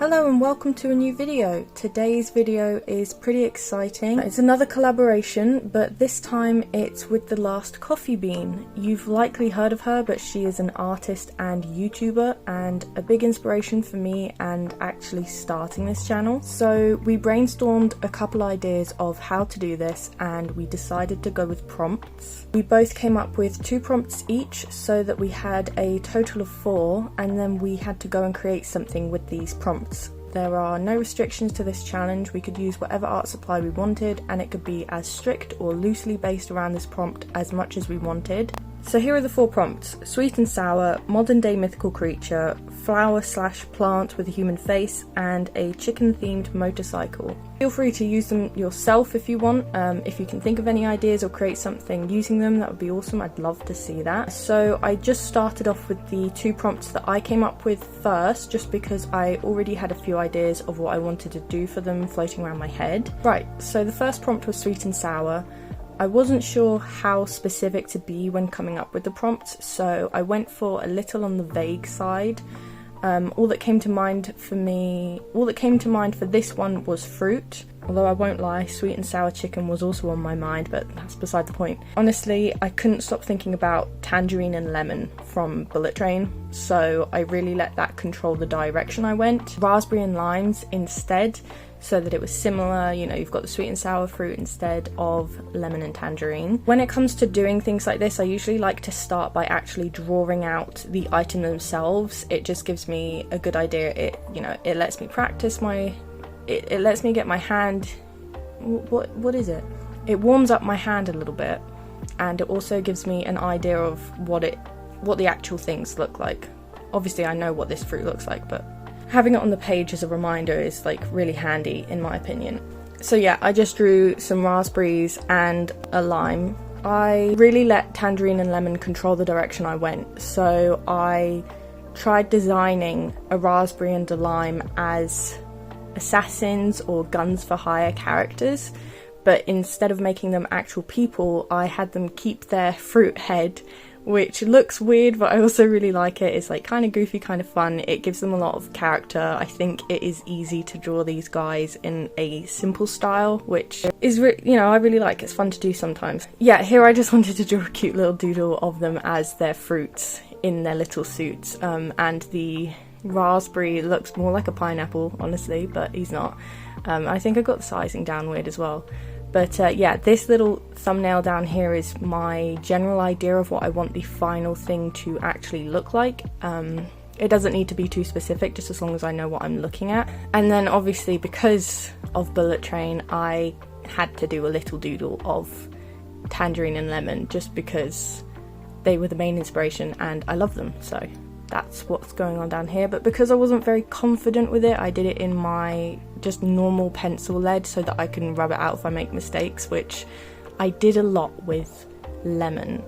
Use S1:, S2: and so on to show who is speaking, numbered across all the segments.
S1: Hello and welcome to a new video. Today's video is pretty exciting. It's another collaboration, but this time it's with The Last Coffee Bean. You've likely heard of her, but she is an artist and YouTuber and a big inspiration for me and actually starting this channel. So we brainstormed a couple ideas of how to do this and we decided to go with prompts. We both came up with 2 prompts each so that we had a total of 4, and then we had to go and create something with these prompts. There are no restrictions to this challenge. We could use whatever art supply we wanted, and it could be as strict or loosely based around this prompt as much as we wanted. So here are the 4 prompts: sweet and sour, modern day mythical creature, flower/plant with a human face, and a chicken themed motorcycle. Feel free to use them yourself if you want. If you can think of any ideas or create something using them, that would be awesome. I'd love to see that. So I just started off with the 2 prompts that I came up with first, just because I already had a few ideas of what I wanted to do for them floating around my head. Right, so the first prompt was sweet and sour. I wasn't sure how specific to be when coming up with the prompts, so I went for a little on the vague side. All that came to mind for this one was fruit, although I won't lie, sweet and sour chicken was also on my mind, but that's beside the point. Honestly, I couldn't stop thinking about tangerine and lemon from Bullet Train, so I really let that control the direction I went. Raspberry and limes instead, so that it was similar, you know, you've got the sweet and sour fruit instead of lemon and tangerine. When it comes to doing things like this, I usually like to start by actually drawing out the item themselves. It just gives me a good idea. It lets me practice it lets me get my hand, what is it? It warms up my hand a little bit, and it also gives me an idea of what the actual things look like. Obviously I know what this fruit looks like, but having it on the page as a reminder is like really handy in my opinion. So yeah, I just drew some raspberries and a lime. I really let tangerine and lemon control the direction I went, so I tried designing a raspberry and a lime as assassins or guns for hire characters, but instead of making them actual people, I had them keep their fruit head, which looks weird, but I also really like it. It's like kind of goofy, kind of fun. It gives them a lot of character. I think it is easy to draw these guys in a simple style, which is, I really like. It's fun to do sometimes. Yeah, here I just wanted to draw a cute little doodle of them as their fruits in their little suits, and the raspberry looks more like a pineapple, honestly, but he's not. I think I got the sizing down weird as well. But yeah, this little thumbnail down here is my general idea of what I want the final thing to actually look like. It doesn't need to be too specific, just as long as I know what I'm looking at. And then obviously, because of Bullet Train, I had to do a little doodle of tangerine and lemon, just because they were the main inspiration and I love them, so that's what's going on down here. But because I wasn't very confident with it, I did it in my just normal pencil lead so that I can rub it out if I make mistakes, which I did a lot with lemon.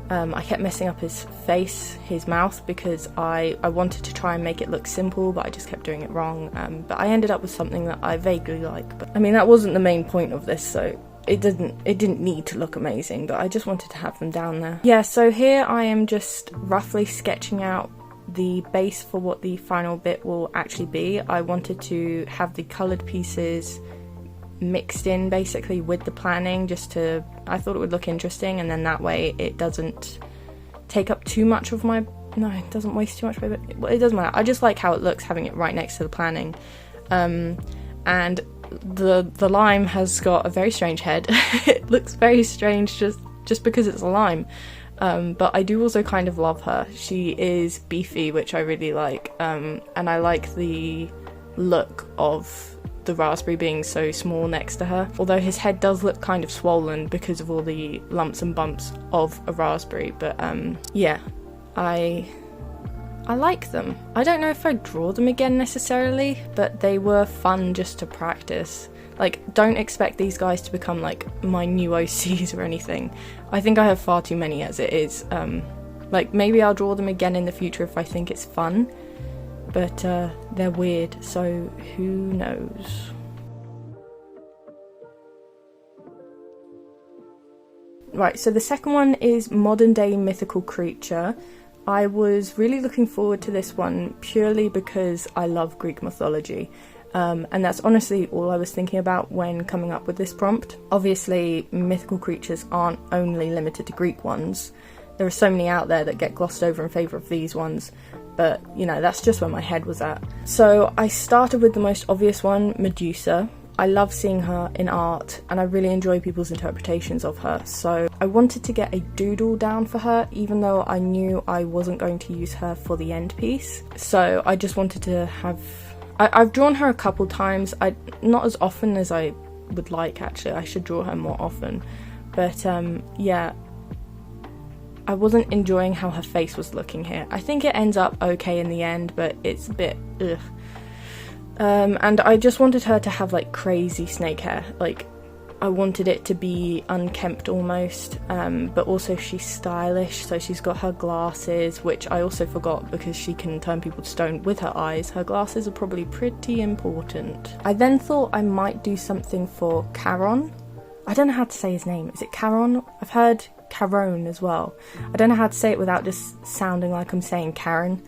S1: I kept messing up his face, his mouth, because I wanted to try and make it look simple, but I just kept doing it wrong. But I ended up with something that I vaguely like. But I mean, that wasn't the main point of this, so it didn't need to look amazing, but I just wanted to have them down there. Yeah, so here I am just roughly sketching out the base for what the final bit will actually be. I wanted to have the coloured pieces mixed in basically with the planning, I thought it would look interesting, and then that way it doesn't take up too much of my, it doesn't waste too much of it. Well, it doesn't matter. I just like how it looks having it right next to the planning. And the lime has got a very strange head. It looks very strange just because it's a lime. But I do also kind of love her. She is beefy, which I really like, and I like the look of the raspberry being so small next to her, although his head does look kind of swollen because of all the lumps and bumps of a raspberry. But yeah, I like them. I don't know if I'd draw them again necessarily, but they were fun just to practice. Like, don't expect these guys to become like my new OCs or anything. I think I have far too many as it is. Like, maybe I'll draw them again in the future if I think it's fun, but they're weird, so who knows. Right, so the second one is modern day mythical creature. I was really looking forward to this one purely because I love Greek mythology. And that's honestly all I was thinking about when coming up with this prompt. Obviously, mythical creatures aren't only limited to Greek ones. There are so many out there that get glossed over in favour of these ones, but you know, that's just where my head was at. So I started with the most obvious one, Medusa. I love seeing her in art and I really enjoy people's interpretations of her, so I wanted to get a doodle down for her, even though I knew I wasn't going to use her for the end piece. So I just wanted to have... I've drawn her a couple times, not as often as I would like actually. I should draw her more often, but yeah, I wasn't enjoying how her face was looking here. I think it ends up okay in the end, but it's a bit ugh. And I just wanted her to have like crazy snake hair. Like, I wanted it to be unkempt almost, but also she's stylish, so she's got her glasses, which I also forgot because she can turn people to stone with her eyes. Her glasses are probably pretty important. I then thought I might do something for Charon. I don't know how to say his name. Is it Charon? I've heard Charon as well. I don't know how to say it without just sounding like I'm saying Karen.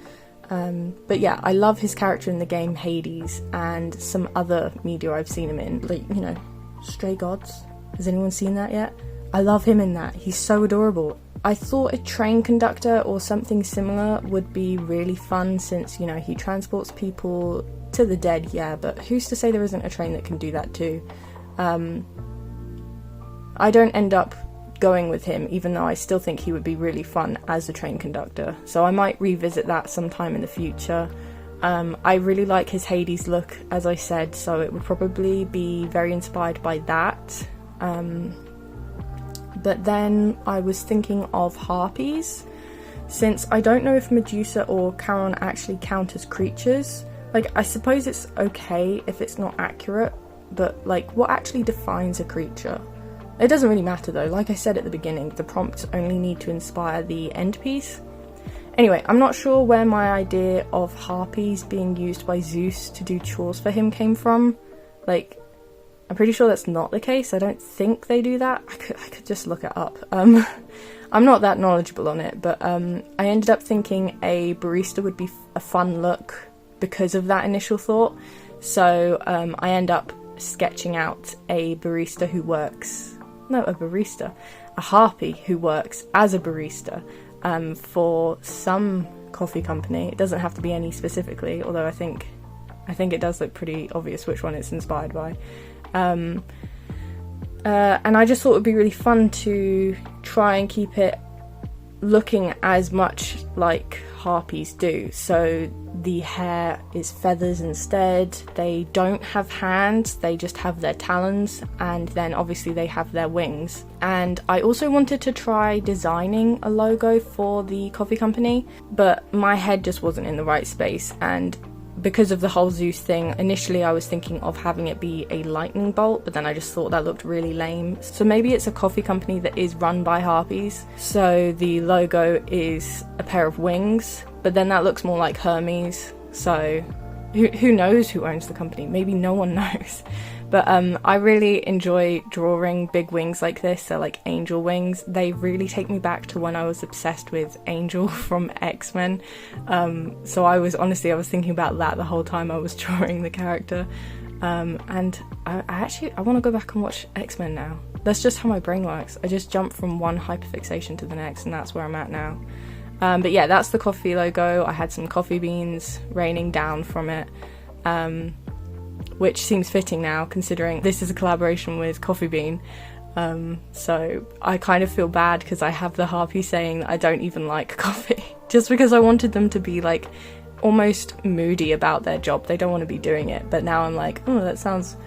S1: But yeah, I love his character in the game Hades and some other media I've seen him in, like, you know, Stray Gods. Has anyone seen that yet? I love him in that. He's so adorable. I thought a train conductor or something similar would be really fun since, you know, he transports people to the dead, yeah, but who's to say there isn't a train that can do that too? I don't end up going with him, even though I still think he would be really fun as a train conductor, so I might revisit that sometime in the future. I really like his Hades look, as I said, so it would probably be very inspired by that. But then I was thinking of harpies, since I don't know if Medusa or Charon actually count as creatures. Like, I suppose it's okay if it's not accurate, but like, what actually defines a creature? It doesn't really matter though. Like I said at the beginning, the prompts only need to inspire the end piece. Anyway, I'm not sure where my idea of harpies being used by Zeus to do chores for him came from. Like, I'm pretty sure that's not the case. I don't think they do that. I could just look it up. I'm not that knowledgeable on it, but I ended up thinking a barista would be a fun look because of that initial thought. So I end up sketching out a barista who works... No, a harpy who works as a barista for some coffee company. It doesn't have to be any specifically, although I think it does look pretty obvious which one it's inspired by. And I just thought it would be really fun to try and keep it looking as much like harpies do. So the hair is feathers instead, they don't have hands, they just have their talons, and then obviously they have their wings. And I also wanted to try designing a logo for the coffee company, but my head just wasn't in the right space, and because of the whole Zeus thing, initially I was thinking of having it be a lightning bolt, but then I just thought that looked really lame. So maybe it's a coffee company that is run by harpies, so the logo is a pair of wings, but then that looks more like Hermes, so who knows who owns the company? Maybe no one knows. But I really enjoy drawing big wings like this, so like angel wings. They really take me back to when I was obsessed with Angel from X-Men. So I was thinking about that the whole time I was drawing the character. And I want to go back and watch X-Men now. That's just how my brain works. I just jump from one hyperfixation to the next, and that's where I'm at now. But yeah, that's the coffee logo. I had some coffee beans raining down from it. Which seems fitting now, considering this is a collaboration with Coffee Bean. So I kind of feel bad because I have the harpy saying that I don't even like coffee, just because I wanted them to be like almost moody about their job. They don't want to be doing it, but now I'm like, oh, that sounds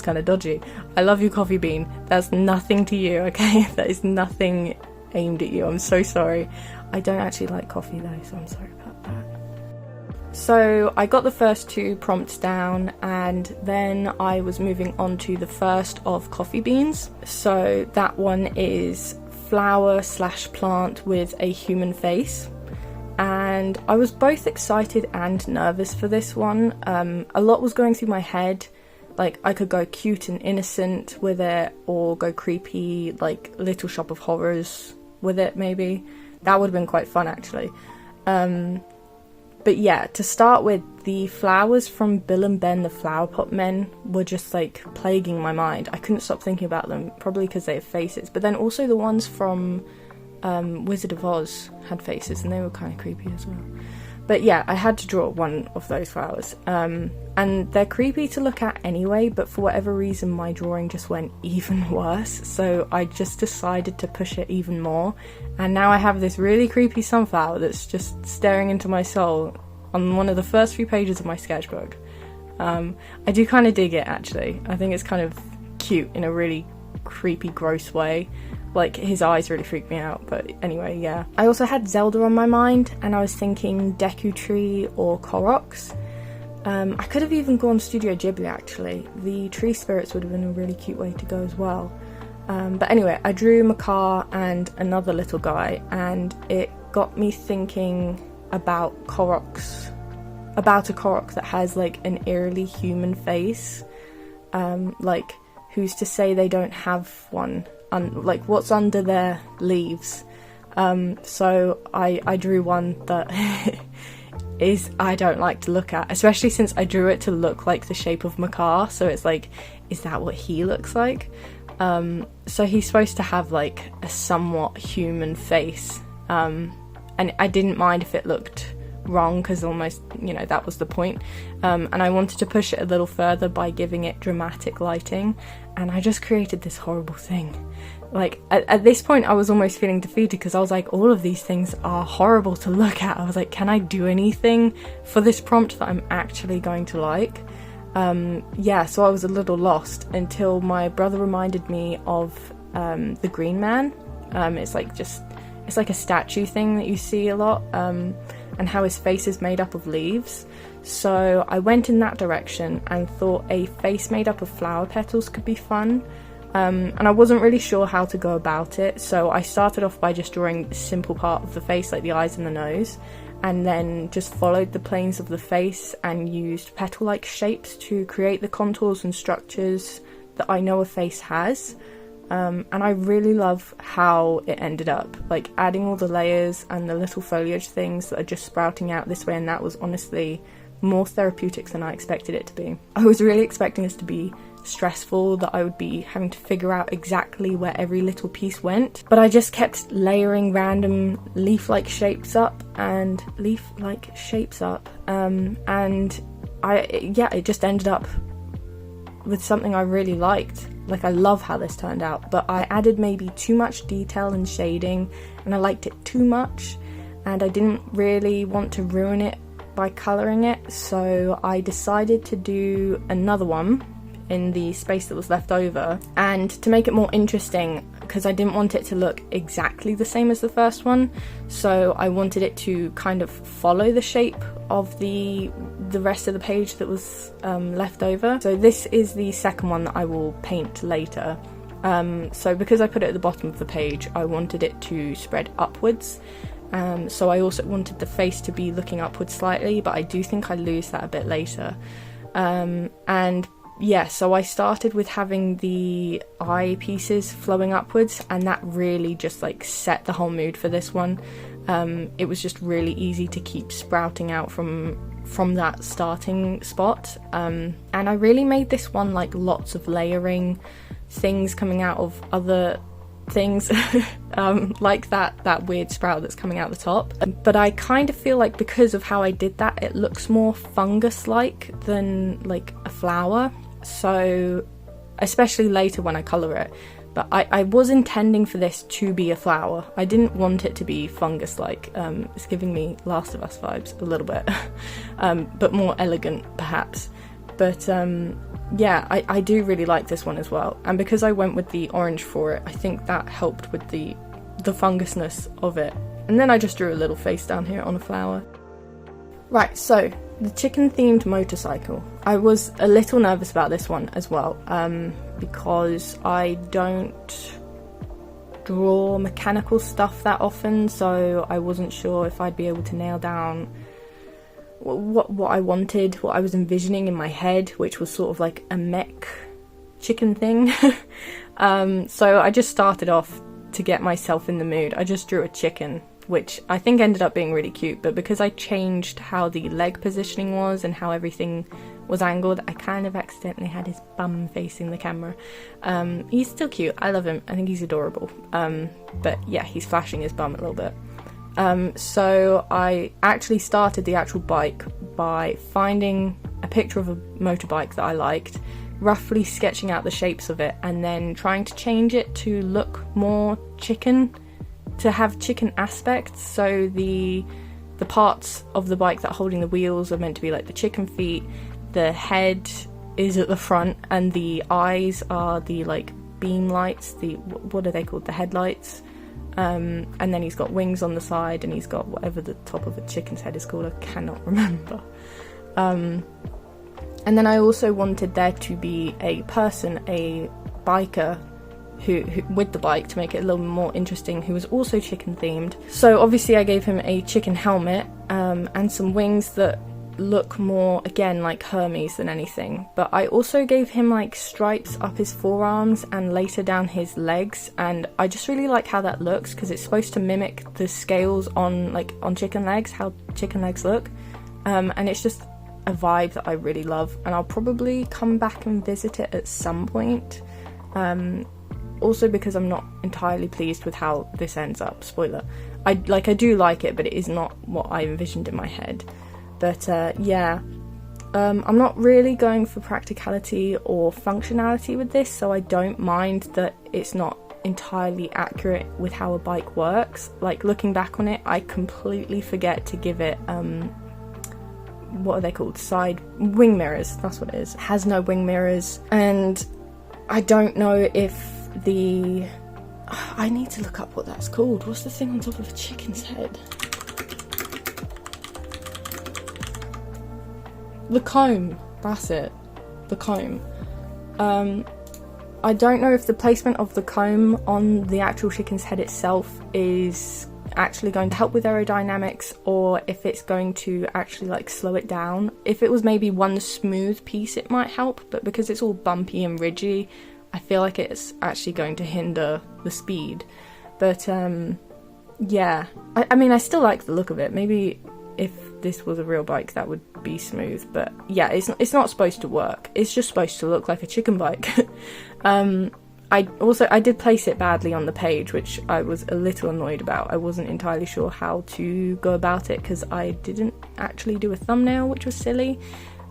S1: kind of dodgy. I love you, Coffee Bean. That's nothing to you, okay? That is nothing aimed at you. I'm so sorry. I don't actually like coffee though, so I'm sorry about that. So I got the first two prompts down, and then I was moving on to the first of coffee beans. So that one is flower/plant with a human face. And I was both excited and nervous for this one. A lot was going through my head. Like, I could go cute and innocent with it, or go creepy, like Little Shop of Horrors with it maybe. That would have been quite fun actually. But yeah, to start with, the flowers from Bill and Ben the Flower Pot Men were just like plaguing my mind. I couldn't stop thinking about them, probably because they have faces, but then also the ones from Wizard of Oz had faces and they were kind of creepy as well. But yeah, I had to draw one of those flowers, and they're creepy to look at anyway, but for whatever reason my drawing just went even worse, so I just decided to push it even more, and now I have this really creepy sunflower that's just staring into my soul on one of the first few pages of my sketchbook. I do kind of dig it actually. I think it's kind of cute in a really creepy, gross way. Like, his eyes really freak me out, but anyway, yeah. I also had Zelda on my mind, and I was thinking Deku Tree or Koroks. I could have even gone Studio Ghibli actually. The tree spirits would have been a really cute way to go as well. But anyway, I drew Makar and another little guy, and it got me thinking about Koroks. About a Korok that has like an eerily human face. Like, who's to say they don't have one? Like, what's under their leaves? So I drew one that I don't like to look at, especially since I drew it to look like the shape of Makar, so it's like, is that what he looks like? So he's supposed to have like a somewhat human face, and I didn't mind if it looked wrong, because almost, you know, that was the point. And I wanted to push it a little further by giving it dramatic lighting, and I just created this horrible thing. Like, at this point I was almost feeling defeated, because I was like, all of these things are horrible to look at. I was like, can I do anything for this prompt that I'm actually going to like? Yeah, so I was a little lost until my brother reminded me of the Green Man. It's like a statue thing that you see a lot, and how his face is made up of leaves. So I went in that direction and thought a face made up of flower petals could be fun. And I wasn't really sure how to go about it, so I started off by just drawing a simple part of the face, like the eyes and the nose, and then just followed the planes of the face and used petal-like shapes to create the contours and structures that I know a face has. And I really love how it ended up, like adding all the layers and the little foliage things that are just sprouting out this way and that was honestly more therapeutic than I expected it to be. I was really expecting this to be stressful, that I would be having to figure out exactly where every little piece went, but I just kept layering random leaf-like shapes up, and it just ended up with something I really liked. Like, I love how this turned out, but I added maybe too much detail and shading, and I liked it too much, and I didn't really want to ruin it by colouring it, so I decided to do another one in the space that was left over, and to make it more interesting, because I didn't want it to look exactly the same as the first one, so I wanted it to kind of follow the shape of the rest of the page that was left over. So this is the second one that I will paint later. So because I put it at the bottom of the page, I wanted it to spread upwards. So I also wanted the face to be looking upwards slightly, but I do think I lose that a bit later. And yeah, so I started with having the eye pieces flowing upwards, and that really just like set the whole mood for this one. It was just really easy to keep sprouting out from that starting spot, and I really made this one like lots of layering, things coming out of other things, like that weird sprout that's coming out the top. But I kind of feel like because of how I did that, it looks more fungus-like than like a flower. So especially later when I colour it, but I was intending for this to be a flower. I didn't want it to be fungus-like. It's giving me Last of Us vibes a little bit, but more elegant perhaps. But yeah, I do really like this one as well, and because I went with the orange for it, I think that helped with the fungusness of it. And then I just drew a little face down here on a flower. Right, so the chicken themed motorcycle. I was a little nervous about this one as well, because I don't draw mechanical stuff that often, so I wasn't sure if I'd be able to nail down what I wanted, what I was envisioning in my head, which was sort of like a mech chicken thing. So I just started off to get myself in the mood. I just drew a chicken, which I think ended up being really cute, but because I changed how the leg positioning was and how everything was angled, I kind of accidentally had his bum facing the camera. He's still cute, I love him, I think he's adorable, but yeah, he's flashing his bum a little bit. So I actually started the actual bike by finding a picture of a motorbike that I liked, roughly sketching out the shapes of it, and then trying to change it to look more chicken, to have chicken aspects. So the parts of the bike that are holding the wheels are meant to be like the chicken feet, the head is at the front, and the eyes are the like beam lights, the, what are they called, the headlights. And then he's got wings on the side, and he's got whatever the top of a chicken's head is called, I cannot remember. And then I also wanted there to be a person, a biker, who with the bike, to make it a little more interesting, who was also chicken themed. So obviously I gave him a chicken helmet, and some wings that look more, again, like Hermes than anything. But I also gave him like stripes up his forearms and later down his legs, and I just really like how that looks, because it's supposed to mimic the scales on chicken legs, how chicken legs look. And it's just a vibe that I really love, and I'll probably come back and visit it at some point. Also because I'm not entirely pleased with how this ends up, spoiler. I do like it, but it is not what I envisioned in my head. But yeah, I'm not really going for practicality or functionality with this, so I don't mind that it's not entirely accurate with how a bike works. Like, looking back on it, I completely forget to give it what are they called, side wing mirrors, that's what it is. It has no wing mirrors, and I don't know if I need to look up what that's called. What's the thing on top of a chicken's head? The comb, that's it, the comb. I don't know if the placement of the comb on the actual chicken's head itself is actually going to help with aerodynamics, or if it's going to actually like slow it down. If it was maybe one smooth piece, it might help, but because it's all bumpy and ridgy, I feel like it's actually going to hinder the speed. But yeah, I mean, I still like the look of it. Maybe if this was a real bike, that would be smooth, but yeah, it's not supposed to work. It's just supposed to look like a chicken bike. I did place it badly on the page, which I was a little annoyed about. I wasn't entirely sure how to go about it, because I didn't actually do a thumbnail, which was silly.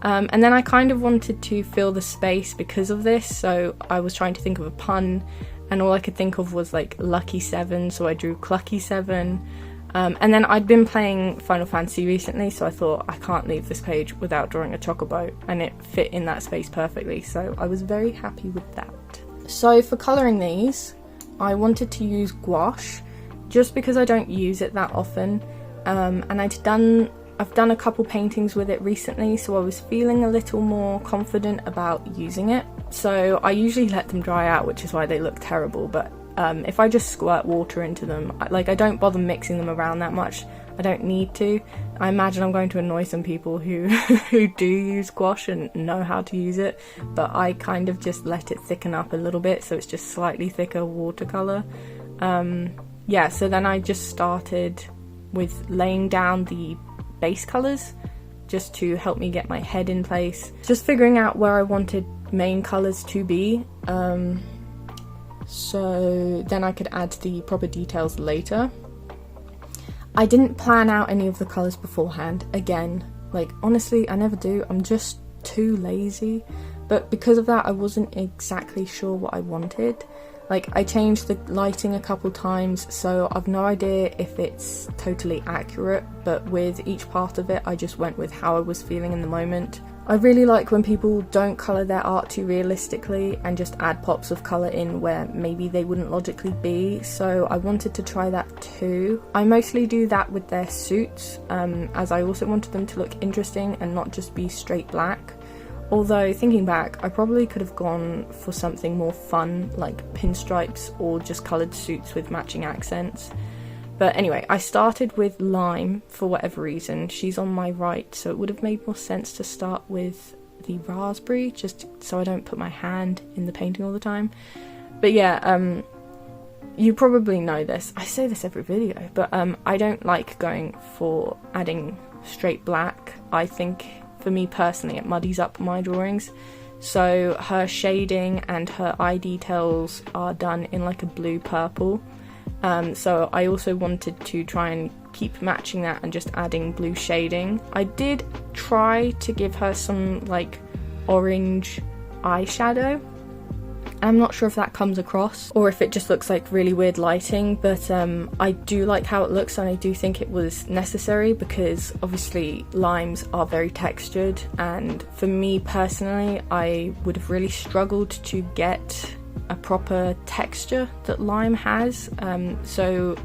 S1: And then I kind of wanted to fill the space because of this, so I was trying to think of a pun, and all I could think of was like Lucky 7, so I drew Clucky 7. And then I'd been playing Final Fantasy recently, so I thought I can't leave this page without drawing a chocobo, and it fit in that space perfectly, so I was very happy with that. So for colouring these, I wanted to use gouache, just because I don't use it that often, and I've done a couple paintings with it recently, so I was feeling a little more confident about using it. So I usually let them dry out, which is why they look terrible, but if I just squirt water into them, I don't bother mixing them around that much. I don't need to. I imagine I'm going to annoy some people who do use gouache and know how to use it, but I kind of just let it thicken up a little bit, so it's just slightly thicker watercolour. Yeah, so then I just started with laying down the base colours, just to help me get my head in place. Just figuring out where I wanted main colours to be, so then I could add the proper details later. I didn't plan out any of the colours beforehand. Again, like, honestly, I never do. I'm just too lazy. But because of that, I wasn't exactly sure what I wanted. Like, I changed the lighting a couple times, so I've no idea if it's totally accurate, but with each part of it, I just went with how I was feeling in the moment. I really like when people don't colour their art too realistically and just add pops of colour in where maybe they wouldn't logically be, so I wanted to try that too. I mostly do that with their suits, as I also wanted them to look interesting and not just be straight black. Although, thinking back, I probably could have gone for something more fun, like pinstripes or just coloured suits with matching accents. But anyway, I started with lime for whatever reason. She's on my right, so it would have made more sense to start with the raspberry, just so I don't put my hand in the painting all the time. But yeah, you probably know this, I say this every video, but I don't like going for adding straight black. I think, for me personally, it muddies up my drawings. So her shading and her eye details are done in like a blue purple. So I also wanted to try and keep matching that and just adding blue shading. I did try to give her some like orange eyeshadow. I'm not sure if that comes across or if it just looks like really weird lighting, but I do like how it looks, and I do think it was necessary because obviously limes are very textured, and for me personally I would have really struggled to get a proper texture that lime has, so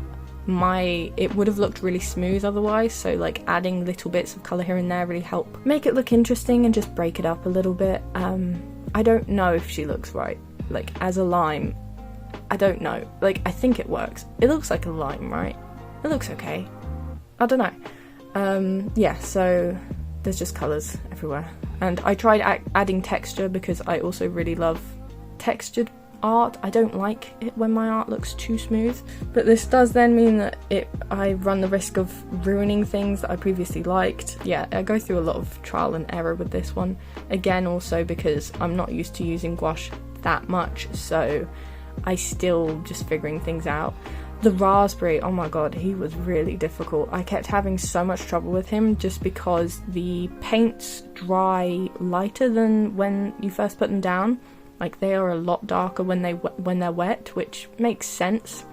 S1: it would have looked really smooth otherwise, so like adding little bits of colour here and there really help make it look interesting and just break it up a little bit. I don't know if she looks right. Like, as a lime, I don't know. Like, I think it works. It looks like a lime, right? It looks okay. I don't know. Yeah, so there's just colours everywhere. And I tried adding texture because I also really love textured art. I don't like it when my art looks too smooth. But this does then mean that I run the risk of ruining things that I previously liked. Yeah, I go through a lot of trial and error with this one. Again, also because I'm not used to using gouache that much, so I still just figuring things out. The raspberry, oh my god, he was really difficult. I kept having so much trouble with him just because the paints dry lighter than when you first put them down. Like, they are a lot darker when they're wet, which makes sense,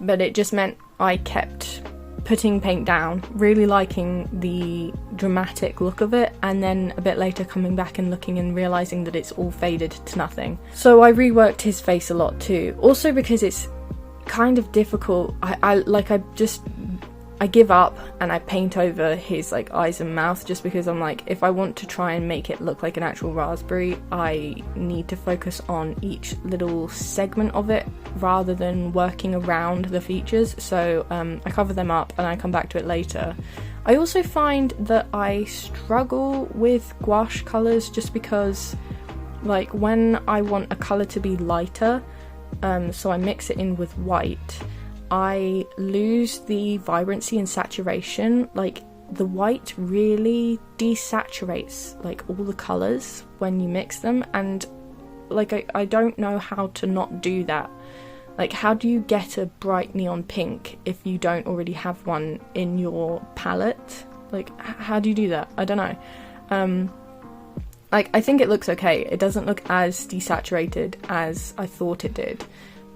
S1: but it just meant I kept putting paint down, really liking the dramatic look of it, and then a bit later coming back and looking and realising that it's all faded to nothing. So I reworked his face a lot too, also because it's kind of difficult. I give up and I paint over his like eyes and mouth, just because I'm like, if I want to try and make it look like an actual raspberry, I need to focus on each little segment of it rather than working around the features. So I cover them up and I come back to it later. I also find that I struggle with gouache colours just because, like, when I want a colour to be lighter, so I mix it in with white, I lose the vibrancy and saturation. Like, the white really desaturates like all the colours when you mix them, and like I don't know how to not do that. Like, how do you get a bright neon pink if you don't already have one in your palette? Like, how do you do that? I don't know. Like, I think it looks okay. It doesn't look as desaturated as I thought it did,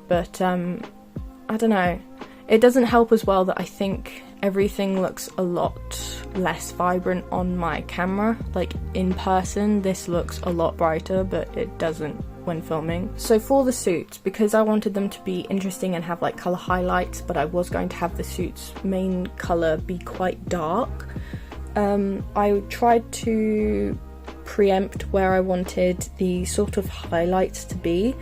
S1: but I don't know. It doesn't help as well that I think everything looks a lot less vibrant on my camera. Like, in person, this looks a lot brighter, but it doesn't when filming. So for the suits, because I wanted them to be interesting and have like colour highlights, but I was going to have the suit's main colour be quite dark, I tried to preempt where I wanted the sort of highlights to be.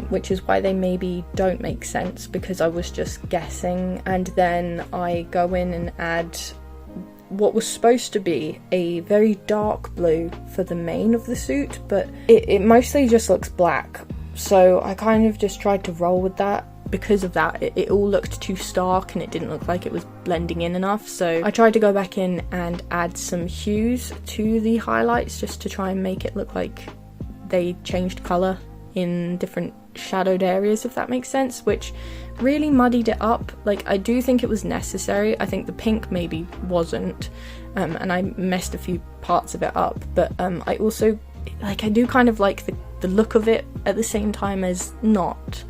S1: Which is why they maybe don't make sense, because I was just guessing, and then I go in and add what was supposed to be a very dark blue for the mane of the suit, but it mostly just looks black, so I kind of just tried to roll with that. Because of that, it all looked too stark and it didn't look like it was blending in enough, so I tried to go back in and add some hues to the highlights just to try and make it look like they changed colour in different shadowed areas, if that makes sense, which really muddied it up. Like, I do think it was necessary. I think the pink maybe wasn't, and I messed a few parts of it up, but I also, like, I do kind of like the look of it at the same time as not,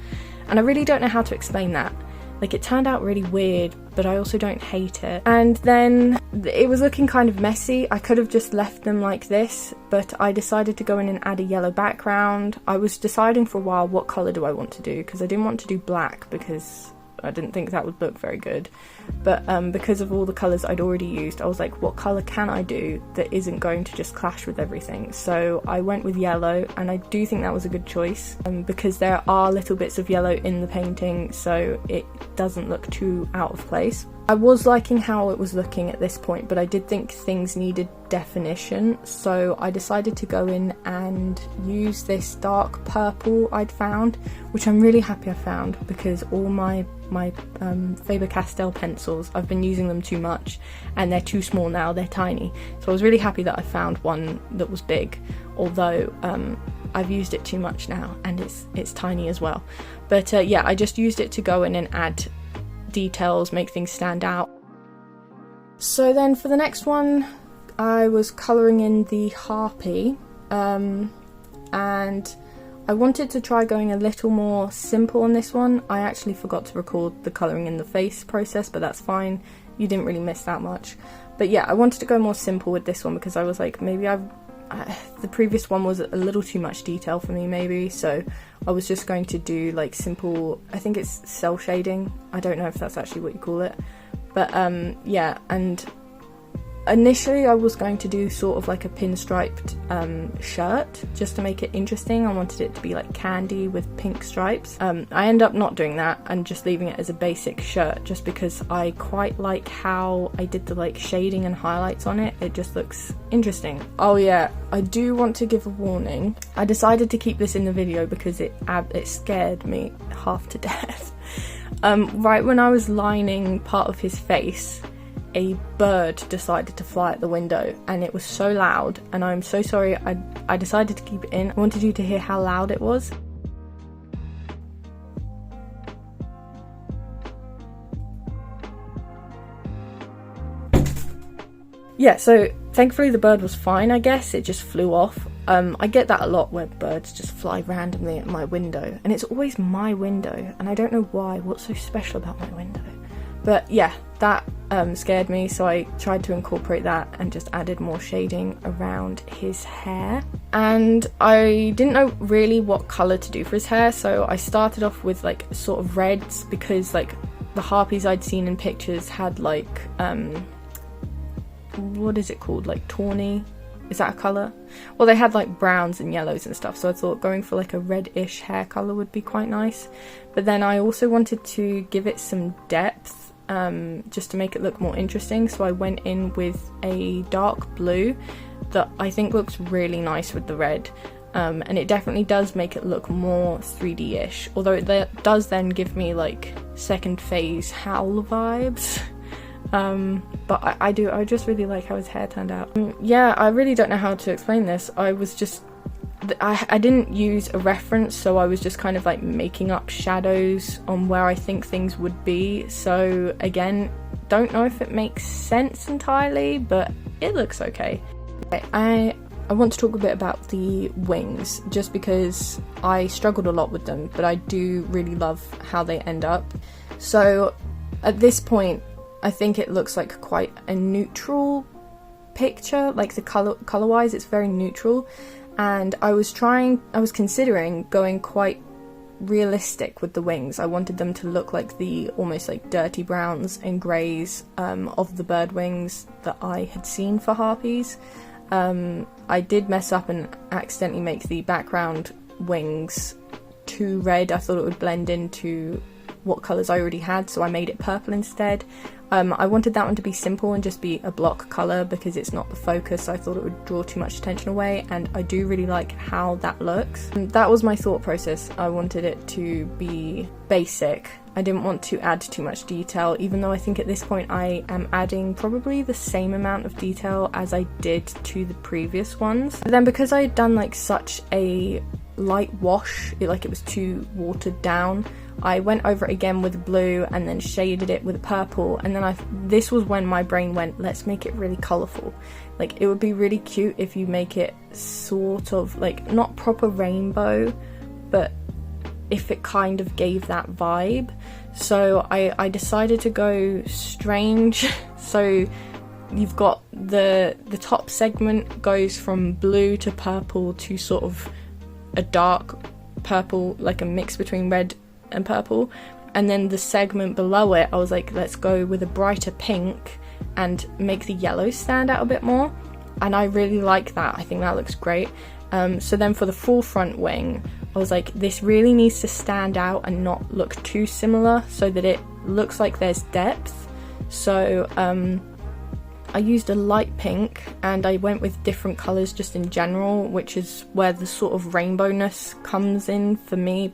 S1: and I really don't know how to explain that. Like, it turned out really weird, but I also don't hate it. And then it was looking kind of messy. I could have just left them like this, but I decided to go in and add a yellow background. I was deciding for a while what colour do I want to do, because I didn't want to do black because I didn't think that would look very good. But because of all the colours I'd already used, I was like, what colour can I do that isn't going to just clash with everything? So I went with yellow, and I do think that was a good choice, because there are little bits of yellow in the painting, so it doesn't look too out of place. I was liking how it was looking at this point, but I did think things needed definition, so I decided to go in and use this dark purple I'd found, which I'm really happy I found, because all my Faber Castell pencils, I've been using them too much and they're too small now, they're tiny. So I was really happy that I found one that was big, although I've used it too much now and it's tiny as well. But yeah, I just used it to go in and add details, make things stand out. So then for the next one, I was colouring in the harpy, and I wanted to try going a little more simple on this one. I actually forgot to record the colouring in the face process, but that's fine, you didn't really miss that much. But yeah, I wanted to go more simple with this one because I was like, maybe the previous one was a little too much detail for me maybe, so I was just going to do like simple, I think it's cell shading, I don't know if that's actually what you call it, but yeah. And initially I was going to do sort of like a pinstriped shirt just to make it interesting. I wanted it to be like candy with pink stripes. I end up not doing that and just leaving it as a basic shirt, just because I quite like how I did the like shading and highlights on it. It just looks interesting. Oh yeah, I do want to give a warning. I decided to keep this in the video because it scared me half to death. Right when I was lining part of his face, a bird decided to fly out the window and it was so loud, and I'm so sorry, I decided to keep it in. I wanted you to hear how loud it was. Yeah, so thankfully the bird was fine, I guess, it just flew off. I get that a lot where birds just fly randomly at my window, and it's always my window, and I don't know why, what's so special about my window. But yeah, that scared me, so I tried to incorporate that and just added more shading around his hair. And I didn't know really what colour to do for his hair, so I started off with like sort of reds, because like the harpies I'd seen in pictures had like, what is it called, like tawny? Is that a colour? Well, they had like browns and yellows and stuff, so I thought going for like a reddish hair colour would be quite nice. But then I also wanted to give it some depth, just to make it look more interesting, so I went in with a dark blue that I think looks really nice with the red, and it definitely does make it look more 3D-ish, although it does then give me like second phase Howl vibes. But I just really like how his hair turned out. Yeah, I really don't know how to explain this. I didn't use a reference, so I was just kind of like making up shadows on where I think things would be. So again, don't know if it makes sense entirely, but it looks okay. I want to talk a bit about the wings, just because I struggled a lot with them, but I do really love how they end up. So at this point, I think it looks like quite a neutral picture, like the color-wise, it's very neutral. And I was considering going quite realistic with the wings. I wanted them to look like the almost like dirty browns and greys of the bird wings that I had seen for harpies. I did mess up and accidentally make the background wings too red. I thought it would blend into what colours I already had, so I made it purple instead. I wanted that one to be simple and just be a block colour because it's not the focus, so I thought it would draw too much attention away, and I do really like how that looks. And that was my thought process. I wanted it to be basic. I didn't want to add too much detail, even though I think at this point I am adding probably the same amount of detail as I did to the previous ones. But then because I had done like such a light wash, like it was too watered down, I went over it again with blue and then shaded it with purple, and then this was when my brain went, let's make it really colourful. Like, it would be really cute if you make it sort of like not proper rainbow, but if it kind of gave that vibe. So I decided to go strange. So you've got the top segment goes from blue to purple to sort of a dark purple, like a mix between red and purple, and then the segment below it I was like, let's go with a brighter pink and make the yellow stand out a bit more, and I really like that. I think that looks great. So then for the full front wing, I was like, this really needs to stand out and not look too similar so that it looks like there's depth. So I used a light pink, and I went with different colours just in general, which is where the sort of rainbowness comes in for me in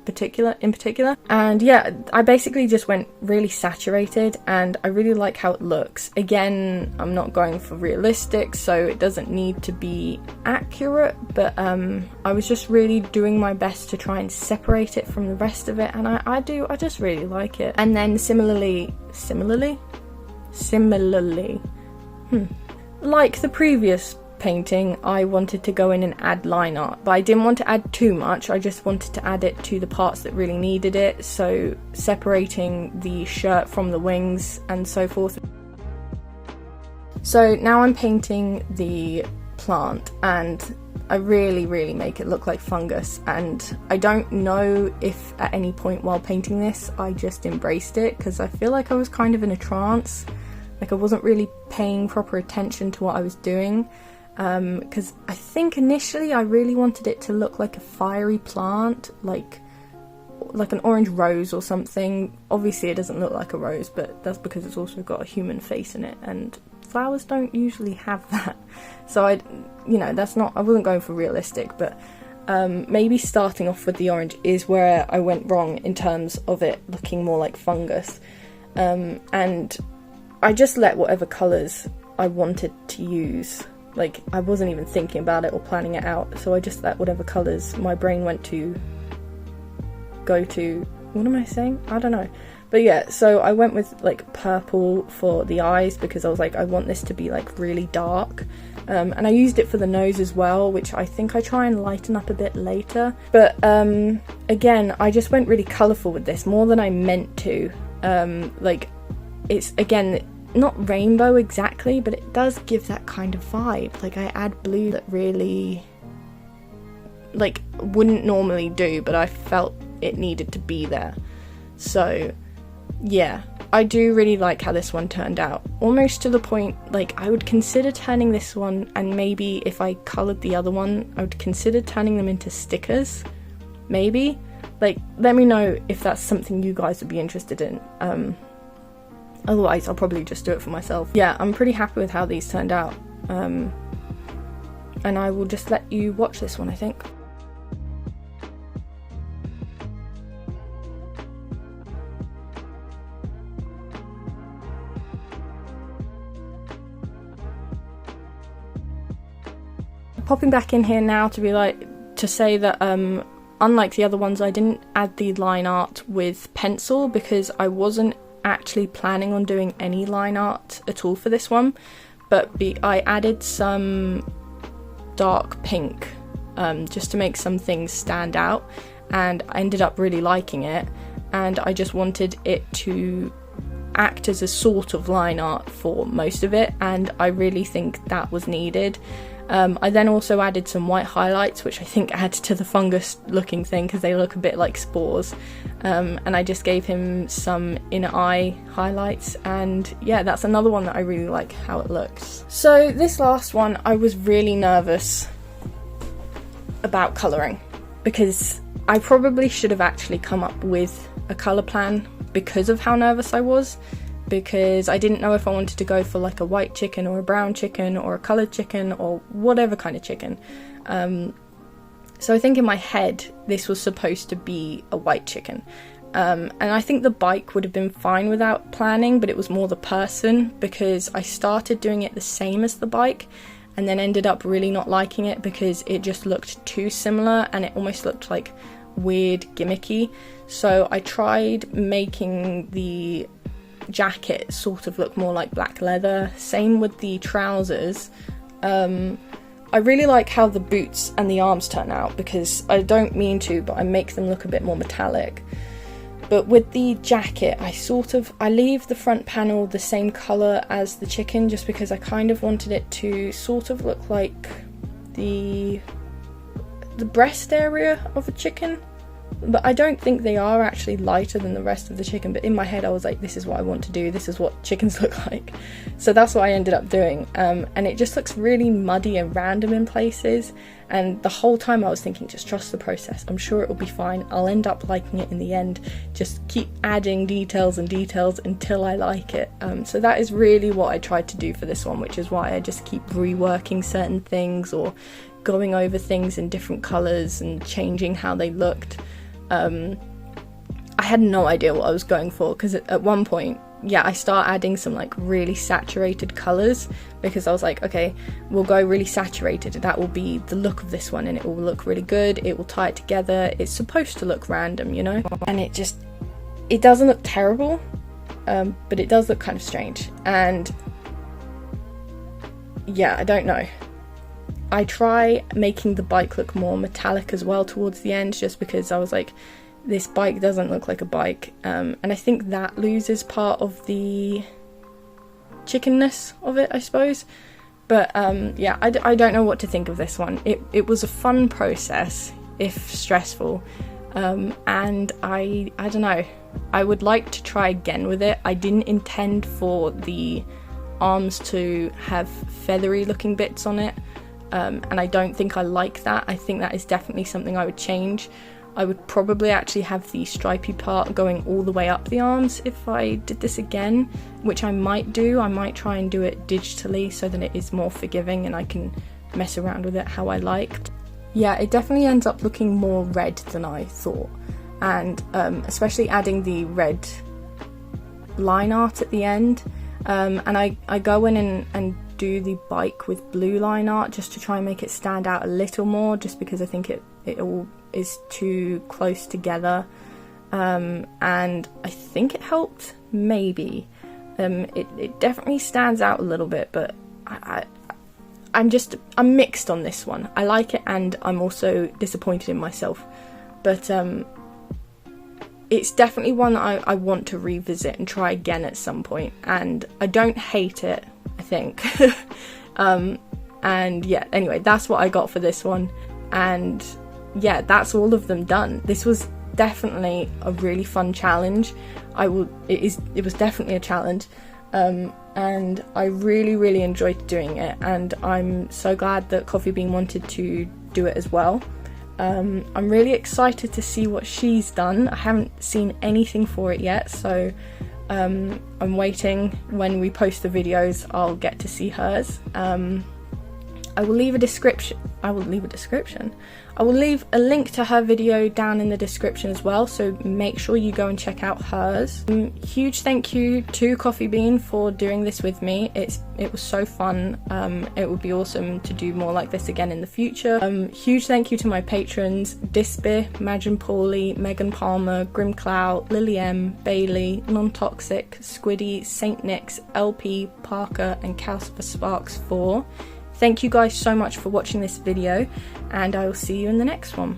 S1: particular. And yeah, I basically just went really saturated, and I really like how it looks. Again, I'm not going for realistic, so it doesn't need to be accurate, but I was just really doing my best to try and separate it from the rest of it, and I just really like it. And then similarly, like the previous painting, I wanted to go in and add line art, but I didn't want to add too much. I just wanted to add it to the parts that really needed it, so separating the shirt from the wings and so forth. So now I'm painting the plant, and I really make it look like fungus, and I don't know if at any point while painting this I just embraced it, because I feel like I was kind of in a trance. Like, I wasn't really paying proper attention to what I was doing, because I think initially I really wanted it to look like a fiery plant, like an orange rose or something. Obviously it doesn't look like a rose, but that's because it's also got a human face in it, and flowers don't usually have that. So I wasn't going for realistic, but maybe starting off with the orange is where I went wrong in terms of it looking more like fungus. And I just let whatever colours I wanted to use, like I wasn't even thinking about it or planning it out, so I just let whatever colours my brain went to go to. What am I saying? I don't know. But yeah, so I went with like purple for the eyes, because I was like, I want this to be like really dark. And I used it for the nose as well, which I think I try and lighten up a bit later. But again, I just went really colourful with this, more than I meant to. Like, it's, again, not rainbow exactly, but it does give that kind of vibe. Like, I add blue that really, like, wouldn't normally do, but I felt it needed to be there. So yeah, I do really like how this one turned out, almost to the point, like, I would consider turning this one, and maybe if I coloured the other one, I would consider turning them into stickers, maybe. Like, let me know if that's something you guys would be interested in. Otherwise I'll probably just do it for myself. Yeah, I'm pretty happy with how these turned out, and I will just let you watch this one, I think. Popping back in here now to say that unlike the other ones, I didn't add the line art with pencil, because I wasn't actually planning on doing any line art at all for this one, but I added some dark pink just to make some things stand out, and I ended up really liking it, and I just wanted it to act as a sort of line art for most of it, and I really think that was needed. I then also added some white highlights, which I think add to the fungus looking thing, because they look a bit like spores, and I just gave him some inner eye highlights, and yeah, that's another one that I really like how it looks. So this last one, I was really nervous about colouring, because I probably should have actually come up with a colour plan because of how nervous I was, because I didn't know if I wanted to go for like a white chicken or a brown chicken or a coloured chicken or whatever kind of chicken. So I think in my head this was supposed to be a white chicken, and I think the bike would have been fine without planning, but it was more the person, because I started doing it the same as the bike and then ended up really not liking it because it just looked too similar and it almost looked like weird gimmicky. So I tried making the jacket sort of look more like black leather, same with the trousers. I really like how the boots and the arms turn out, because I don't mean to, but I make them look a bit more metallic. But with the jacket, I leave the front panel the same colour as the chicken, just because I kind of wanted it to sort of look like the breast area of a chicken. but I don't think they are actually lighter than the rest of the chicken, but in my head I was like, this is what I want to do, this is what chickens look like. So that's what I ended up doing, and it just looks really muddy and random in places, and the whole time I was thinking, just trust the process, I'm sure it will be fine, I'll end up liking it in the end, just keep adding details and details until I like it. So that is really what I tried to do for this one, which is why I just keep reworking certain things or going over things in different colours and changing how they looked. I had no idea what I was going for, because at one point, yeah, I start adding some like really saturated colours, because I was like, okay, we'll go really saturated, that will be the look of this one and it will look really good, it will tie it together, it's supposed to look random, you know, and it doesn't look terrible, but it does look kind of strange, and yeah, I don't know. I try making the bike look more metallic as well towards the end, just because I was like, this bike doesn't look like a bike, and I think that loses part of the chickenness of it, I suppose. But yeah, I don't know what to think of this one. It was a fun process, if stressful, and I don't know, I would like to try again with it. I didn't intend for the arms to have feathery looking bits on it, and I don't think I like that. I think that is definitely something I would change. I would probably actually have the stripy part going all the way up the arms if I did this again, which I might do. I might try and do it digitally so that it is more forgiving and I can mess around with it how I like. Yeah, it definitely ends up looking more red than I thought, and especially adding the red line art at the end, and I go in and do the bike with blue line art just to try and make it stand out a little more, just because I think it all is too close together, and I think it helped, maybe. It definitely stands out a little bit, but I'm mixed on this one. I like it and I'm also disappointed in myself, but it's definitely one that I want to revisit and try again at some point, and I don't hate it, I think. And yeah, anyway, that's what I got for this one, and yeah, that's all of them done. This was definitely a really fun challenge. It was definitely a challenge, and I really enjoyed doing it, and I'm so glad that Coffee Bean wanted to do it as well. I'm really excited to see what she's done. I haven't seen anything for it yet, so I'm waiting. When we post the videos, I'll get to see hers. I will leave a a link to her video down in the description as well, so make sure you go and check out hers. Huge thank you to Coffee Bean for doing this with me. It was so fun. It would be awesome to do more like this again in the future. Huge thank you to my patrons: Disby, Madgen Pauly, Megan Palmer, Grim Clout, Lily M, Bailey, Non-Toxic, Squiddy, Saint Nick's, LP, Parker, and Calcifer Sparks 4. Thank you guys so much for watching this video, and I will see you in the next one.